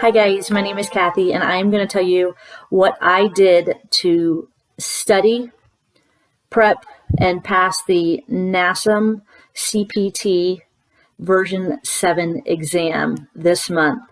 Hi guys, my name is Kathy and I'm going to tell you what I did to study, prep, and pass the NASM CPT V7 exam this month.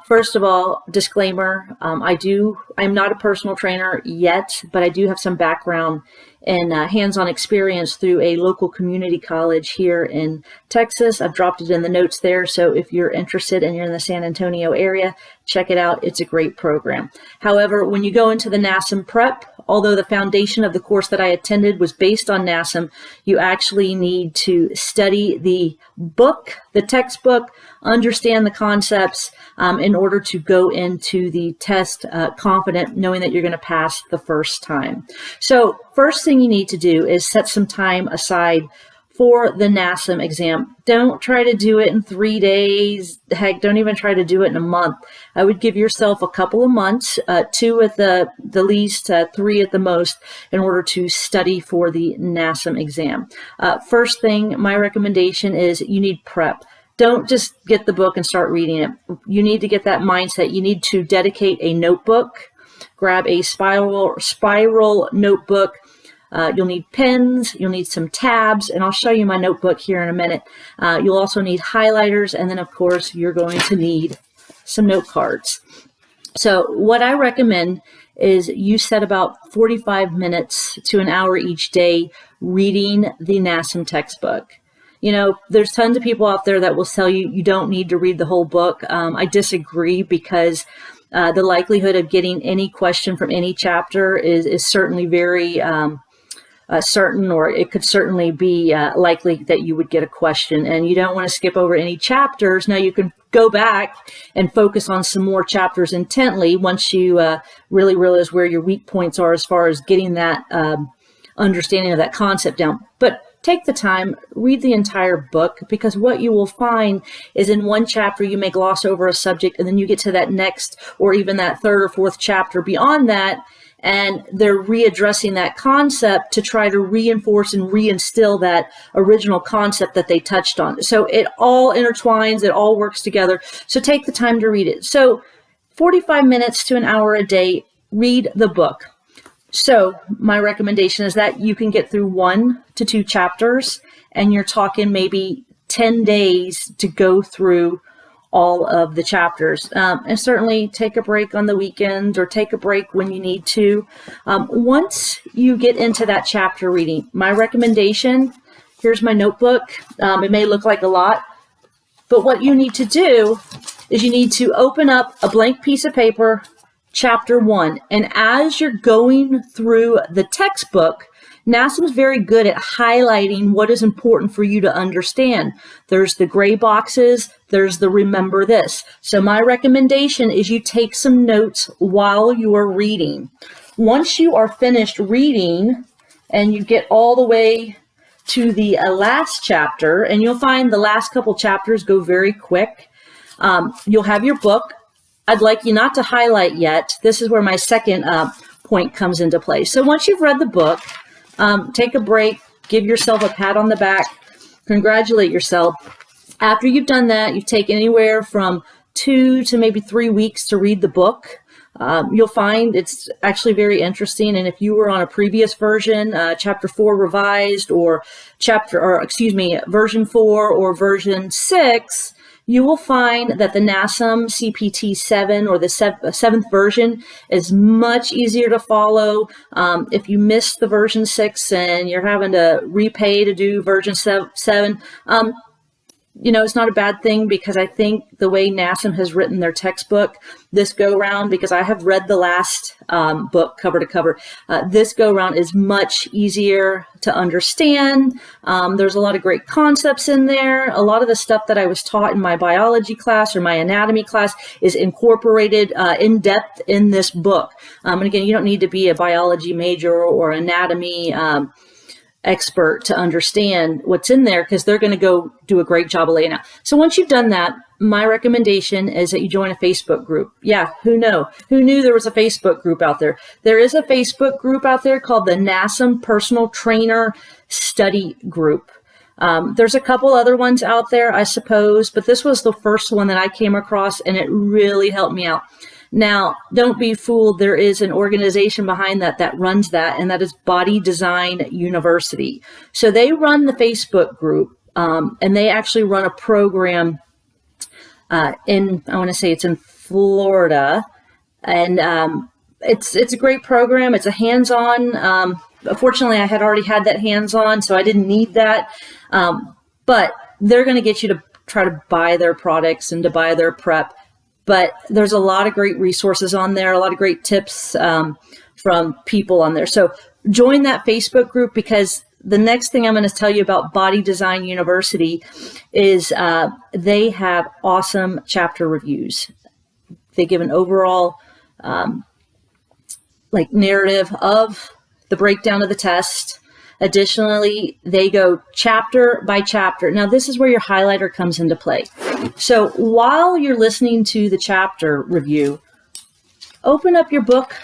First of all, disclaimer, I'm not a personal trainer yet, but I do have some background and hands-on experience through a local community college here in Texas. I've dropped it in the notes there, so if you're interested and you're in the San Antonio area, check it out. It's a great program. However, when you go into the NASM prep, although the foundation of the course that I attended was based on NASM, you actually need to study the book, the textbook, understand the concepts in order to go into the test confident, knowing that you're going to pass the first time. So first thing you need to do is set some time aside for the NASM exam. Don't try to do it in 3 days. Heck, don't even try to do it in a month. I would give yourself a couple of months, 2 at the least, 3 at the most, in order to study for the NASM exam. First thing, my recommendation is you need prep. Don't just get the book and start reading it. You need to get that mindset. You need to dedicate a notebook. Grab a spiral notebook. You'll need pens, you'll need some tabs, and I'll show you my notebook here in a minute. You'll also need highlighters, and then of course you're going to need some note cards. So what I recommend is you set about 45 minutes to an hour each day reading the NASM textbook. You know, there's tons of people out there that will tell you you don't need to read the whole book. I disagree because the likelihood of getting any question from any chapter is certainly very certain, or it could certainly be likely that you would get a question, and you don't want to skip over any chapters. Now you can go back and focus on some more chapters intently once you really realize where your weak points are as far as getting that understanding of that concept down. But take the time, read the entire book, because what you will find is in one chapter you may gloss over a subject, and then you get to that next or even that 3rd or 4th chapter beyond that, and they're readdressing that concept to try to reinforce and reinstill that original concept that they touched on. So it all intertwines, it all works together. So take the time to read it. So 45 minutes to an hour a day, read the book. So my recommendation is that you can get through 1 to 2 chapters, and you're talking maybe 10 days to go through all of the chapters. And certainly take a break on the weekends or take a break when you need to. Once you get into that chapter reading, my recommendation, here's my notebook. It may look like a lot, but what you need to do is you need to open up a blank piece of paper, Chapter 1. And as you're going through the textbook, NASM is very good at highlighting what is important for you to understand. There's the gray boxes, there's the remember this. So my recommendation is you take some notes while you are reading. Once you are finished reading and you get all the way to the last chapter, and you'll find the last couple chapters go very quick, you'll have your book. I'd like you not to highlight yet. This is where my second point comes into play. So once you've read the book, take a break, give yourself a pat on the back, congratulate yourself. After you've done that, you've taken anywhere from 2 to maybe 3 weeks to read the book. You'll find it's actually very interesting. And if you were on a previous version, chapter 4 revised, or version 4 or version 6, you will find that the NASM CPT V7 or the 7th version is much easier to follow. If you missed the version 6 and you're having to repay to do version 7, you know, it's not a bad thing, because I think the way NASM has written their textbook this go round, because I have read the last book cover to cover, this go round is much easier to understand. There's a lot of great concepts in there. A lot of the stuff that I was taught in my biology class or my anatomy class is incorporated in depth in this book. And again, you don't need to be a biology major or anatomy expert to understand what's in there, because they're going to go do a great job of laying out. So once you've done that, my recommendation is that you join a Facebook group. Yeah, who knew there was a Facebook group out there? There is a Facebook group out there called the NASM Personal Trainer Study Group. There's a couple other ones out there, I suppose, but this was the first one that I came across, and it really helped me out. Now, don't be fooled. There is an organization behind that runs that, and that is Body Design University. So they run the Facebook group, and they actually run a program I want to say it's in Florida, and it's a great program. It's a hands-on. Fortunately, I had already had that hands-on, so I didn't need that. But they're going to get you to try to buy their products and to buy their prep. But there's a lot of great resources on there, a lot of great tips from people on there. So join that Facebook group, because the next thing I'm going to tell you about Body Design University is they have awesome chapter reviews. They give an overall narrative of the breakdown of the test. Additionally, they go chapter by chapter. Now, this is where your highlighter comes into play. So while you're listening to the chapter review, open up your book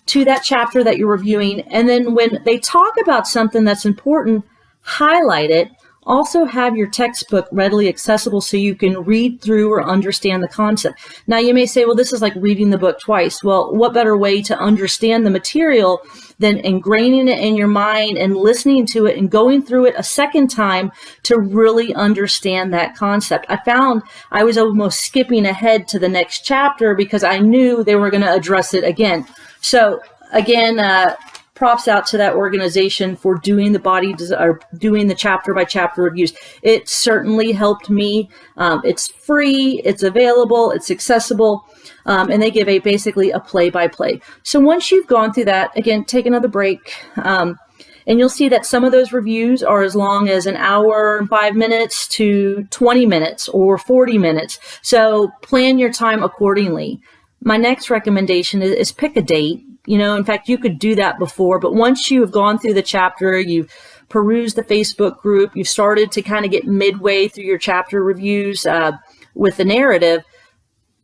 to that chapter that you're reviewing. And then when they talk about something that's important, highlight it. Also have your textbook readily accessible so you can read through or understand the concept. Now, you may say, well, this is like reading the book twice. Well, what better way to understand the material than ingraining it in your mind and listening to it and going through it a second time to really understand that concept? I found I was almost skipping ahead to the next chapter because I knew they were going to address it again. So again, props out to that organization for doing doing the chapter by chapter reviews. It certainly helped me. It's free, it's available, it's accessible, and they give basically a play-by-play. So once you've gone through that, again, take another break, and you'll see that some of those reviews are as long as an hour and 5 minutes to 20 minutes or 40 minutes. So plan your time accordingly. My next recommendation is pick a date. In fact, you could do that before, but once you have gone through the chapter, you've perused the Facebook group, you've started to kind of get midway through your chapter reviews with the narrative,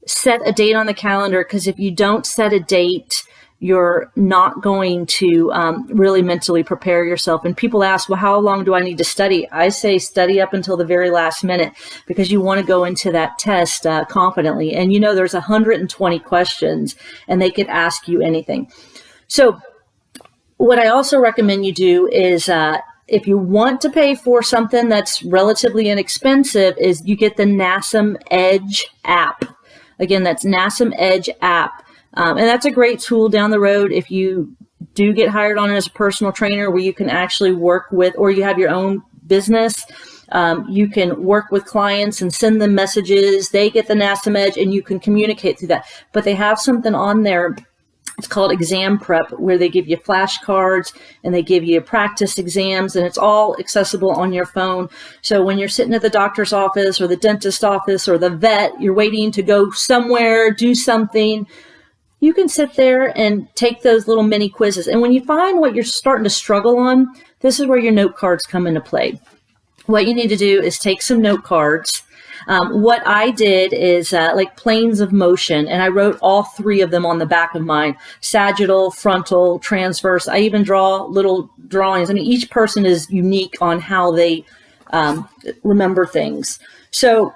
set a date on the calendar, because if you don't set a date, you're not going to really mentally prepare yourself. And people ask, well, how long do I need to study? I say study up until the very last minute, because you want to go into that test confidently. And there's 120 questions, and they could ask you anything. So what I also recommend you do is if you want to pay for something that's relatively inexpensive, is you get the NASM EDGE app. Again, that's NASM EDGE app. And that's a great tool down the road if you do get hired on as a personal trainer, where you can actually work with, or you have your own business. You can work with clients and send them messages. They get the NASM EDGE, and you can communicate through that. But they have something on there. It's called exam prep, where they give you flashcards and they give you practice exams, and it's all accessible on your phone. So when you're sitting at the doctor's office or the dentist office or the vet, you're waiting to go somewhere, do something, you can sit there and take those little mini quizzes. And when you find what you're starting to struggle on, this is where your note cards come into play. What you need to do is take some note cards. What I did is like planes of motion, and I wrote all 3 of them on the back of mine: sagittal, frontal, transverse. I even draw little drawings. I mean, each person is unique on how they remember things. So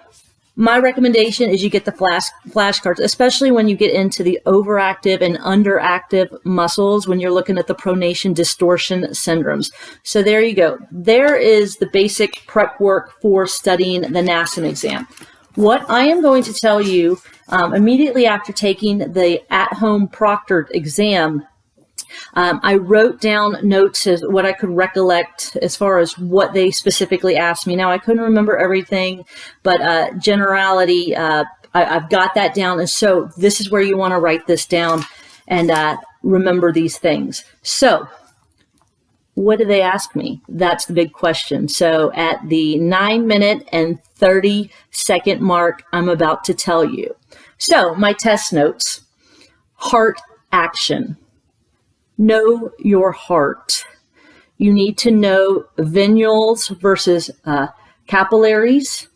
my recommendation is you get the flashcards, especially when you get into the overactive and underactive muscles, when you're looking at the pronation distortion syndromes. So there you go. There is the basic prep work for studying the NASM exam. What I am going to tell you immediately after taking the at-home proctored exam, I wrote down notes as what I could recollect as far as what they specifically asked me. Now, I couldn't remember everything, but generality, I've got that down. And so this is where you want to write this down and remember these things. So what did they ask me? That's the big question. So at the 9-minute and 30-second mark, I'm about to tell you. So my test notes: heart action. Know your heart. You need to know venules versus capillaries.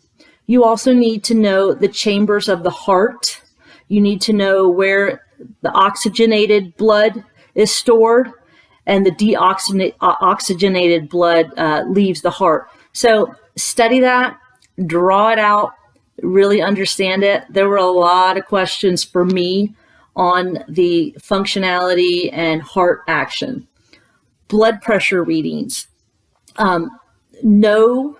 You also need to know the chambers of the heart. You need to know where the oxygenated blood is stored. and the deoxygenated blood leaves the heart. So study that, draw it out, really understand it. There were a lot of questions for me on the functionality and heart action. Blood pressure readings. Know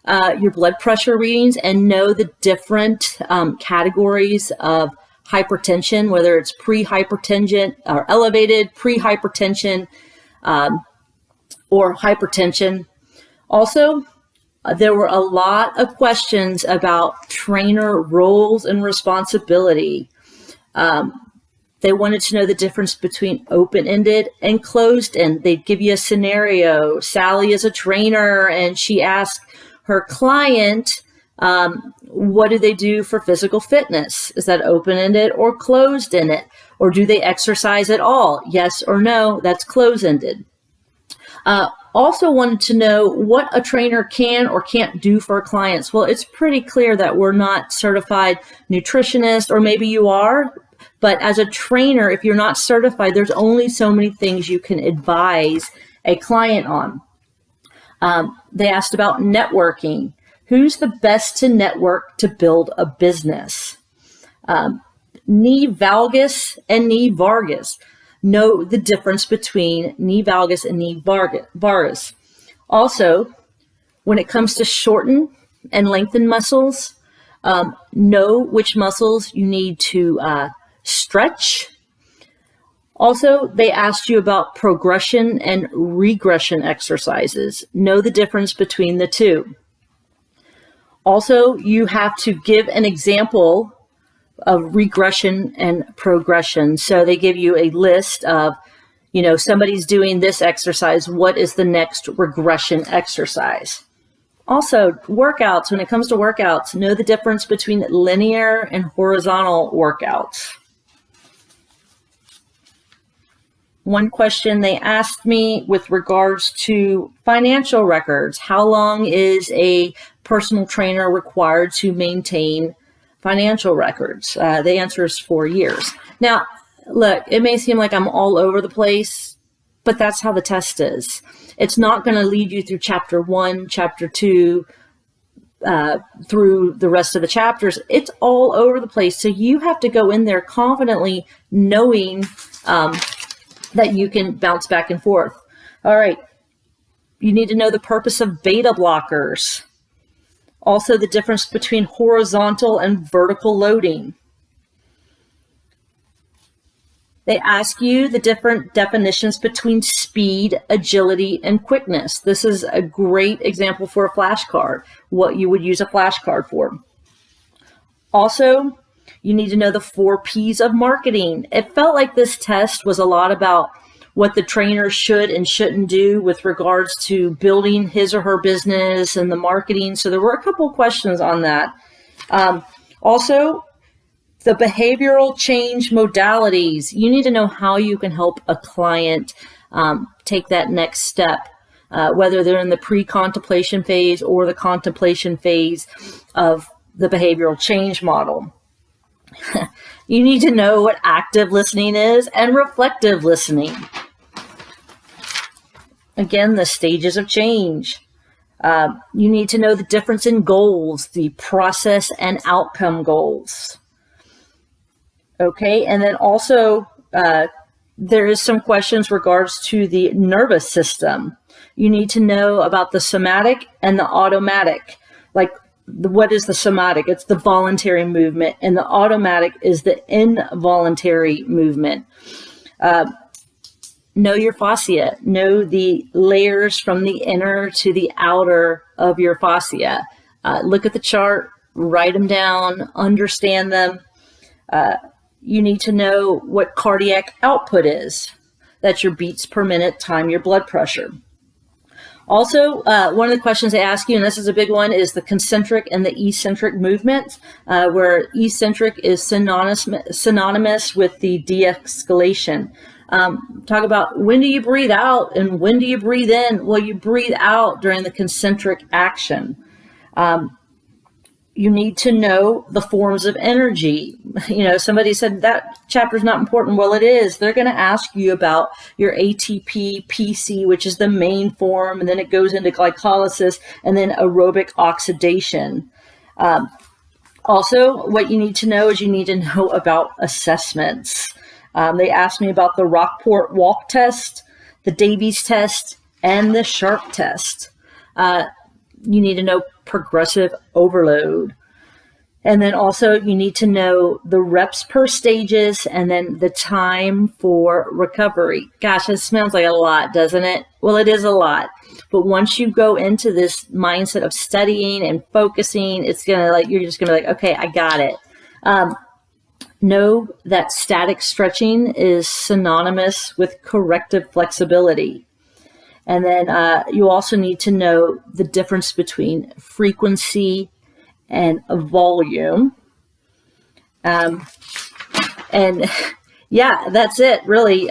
your blood pressure readings and know the different categories of hypertension, whether it's pre-hypertension or elevated, pre-hypertension, or hypertension. Also, there were a lot of questions about trainer roles and responsibility. They wanted to know the difference between open-ended and closed-end. They'd give you a scenario. Sally is a trainer, and she asked her client, what do they do for physical fitness? Is that open-ended or closed-ended? Or do they exercise at all? Yes or no, that's closed-ended. Also wanted to know what a trainer can or can't do for clients. Well, it's pretty clear that we're not certified nutritionists, or maybe you are, but as a trainer, if you're not certified, there's only so many things you can advise a client on. They asked about networking. Who's the best to network to build a business? Knee valgus and knee vargus. Know the difference between knee valgus and knee vargus. Also, when it comes to shorten and lengthen muscles, know which muscles you need to stretch. Also, they asked you about progression and regression exercises. Know the difference between the two. Also, you have to give an example of regression and progression. So they give you a list of, somebody's doing this exercise. What is the next regression exercise? Also, workouts. When it comes to workouts, know the difference between linear and horizontal workouts. One question they asked me with regards to financial records. How long is a personal trainer required to maintain financial records? The answer is 4 years. Now, look, it may seem like I'm all over the place, but that's how the test is. It's not going to lead you through chapter 1, chapter 2, through the rest of the chapters. It's all over the place. So you have to go in there confidently knowing that you can bounce back and forth. All right. You need to know the purpose of beta blockers. Also, the difference between horizontal and vertical loading. They ask you the different definitions between speed, agility, and quickness. This is a great example for a flashcard, what you would use a flashcard for. Also, you need to know the 4 P's of marketing. It felt like this test was a lot about what the trainer should and shouldn't do with regards to building his or her business and the marketing. So there were a couple of questions on that. Also, the behavioral change modalities. You need to know how you can help a client take that next step, whether they're in the pre-contemplation phase or the contemplation phase of the behavioral change model. You need to know what active listening is and reflective listening. Again, the stages of change. You need to know the difference in goals, the process and outcome goals. Okay, and then also there is some questions regards to the nervous system. You need to know about the somatic and the automatic. Like, what is the somatic? It's the voluntary movement, and the automatic is the involuntary movement. Know your fascia. Know the layers from the inner to the outer of your fascia. Look at the chart, write them down, understand them. You need to know what cardiac output is. That's your beats per minute time your blood pressure. Also, one of the questions they ask you, and this is a big one, is the concentric and the eccentric movement, where eccentric is synonymous with the de-escalation. Talk about when do you breathe out and when do you breathe in? Well, you breathe out during the concentric action. You need to know the forms of energy. You know, somebody said that chapter is not important. Well, it is. They're going to ask you about your ATP, PC, which is the main form, and then it goes into glycolysis and then aerobic oxidation. Also, what you need to know is you need to know about assessments. They asked me about the Rockport walk test, the Davies test, and the Sharp test. You need to know progressive overload. And then also you need to know the reps per stages and then the time for recovery. Gosh, it sounds like a lot, doesn't it? Well, it is a lot. But once you go into this mindset of studying and focusing, it's gonna you're just gonna be like, okay, I got it. Know that static stretching is synonymous with corrective flexibility. And then you also need to know the difference between frequency and volume. And yeah, that's it really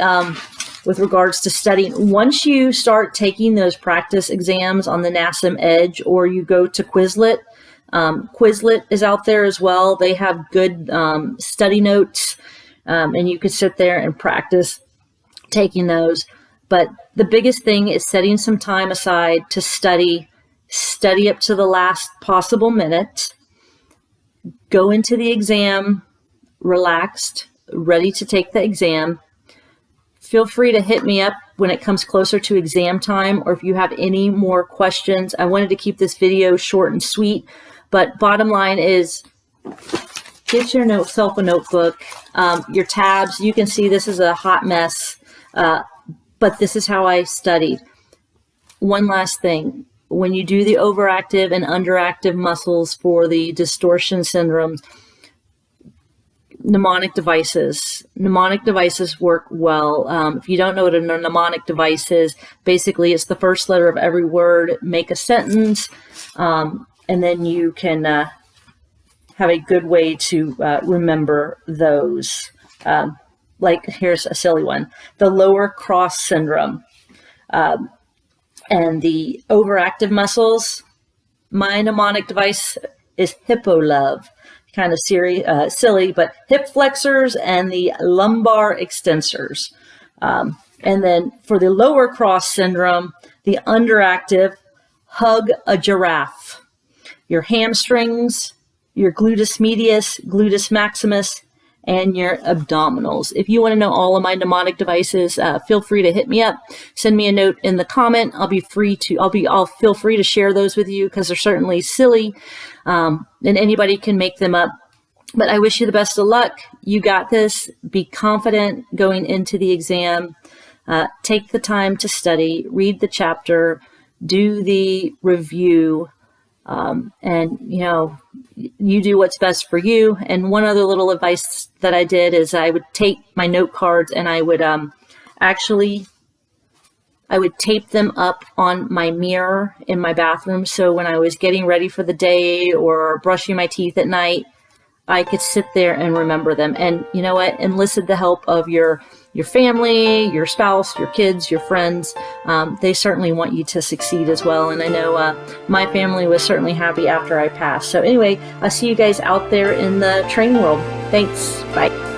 with regards to studying. Once you start taking those practice exams on the NASM EDGE, or you go to Quizlet, Quizlet is out there as well. They have good study notes, and you can sit there and practice taking those. But the biggest thing is setting some time aside to study up to the last possible minute, go into the exam relaxed, ready to take the exam. Feel free to hit me up when it comes closer to exam time, or if you have any more questions. I wanted to keep this video short and sweet, but bottom line is get yourself a notebook, your tabs. You can see this is a hot mess. But this is how I studied. One last thing. When you do the overactive and underactive muscles for the distortion syndromes, mnemonic devices work well. If you don't know what a mnemonic device is, basically it's the first letter of every word, make a sentence, and then you can have a good way to remember those. Like here's a silly one, the lower cross syndrome, and the overactive muscles. My mnemonic device is hippo love, kind of silly, but hip flexors and the lumbar extensors. And then for the lower cross syndrome, the underactive, hug a giraffe. Your hamstrings, your gluteus medius, gluteus maximus, and your abdominals. If you want to know all of my mnemonic devices, feel free to hit me up. Send me a note in the comment. I'll feel free to share those with you because they're certainly silly, and anybody can make them up. But I wish you the best of luck. You got this. Be confident going into the exam. Take the time to study, read the chapter, do the review, and you do what's best for you. And one other little advice that I did is I would take my note cards and I would tape them up on my mirror in my bathroom. So when I was getting ready for the day or brushing my teeth at night, I could sit there and remember them. And you know what? Enlisted the help of your family, your spouse, your kids, your friends. They certainly want you to succeed as well. And I know my family was certainly happy after I passed. So anyway, I'll see you guys out there in the training world. Thanks. Bye.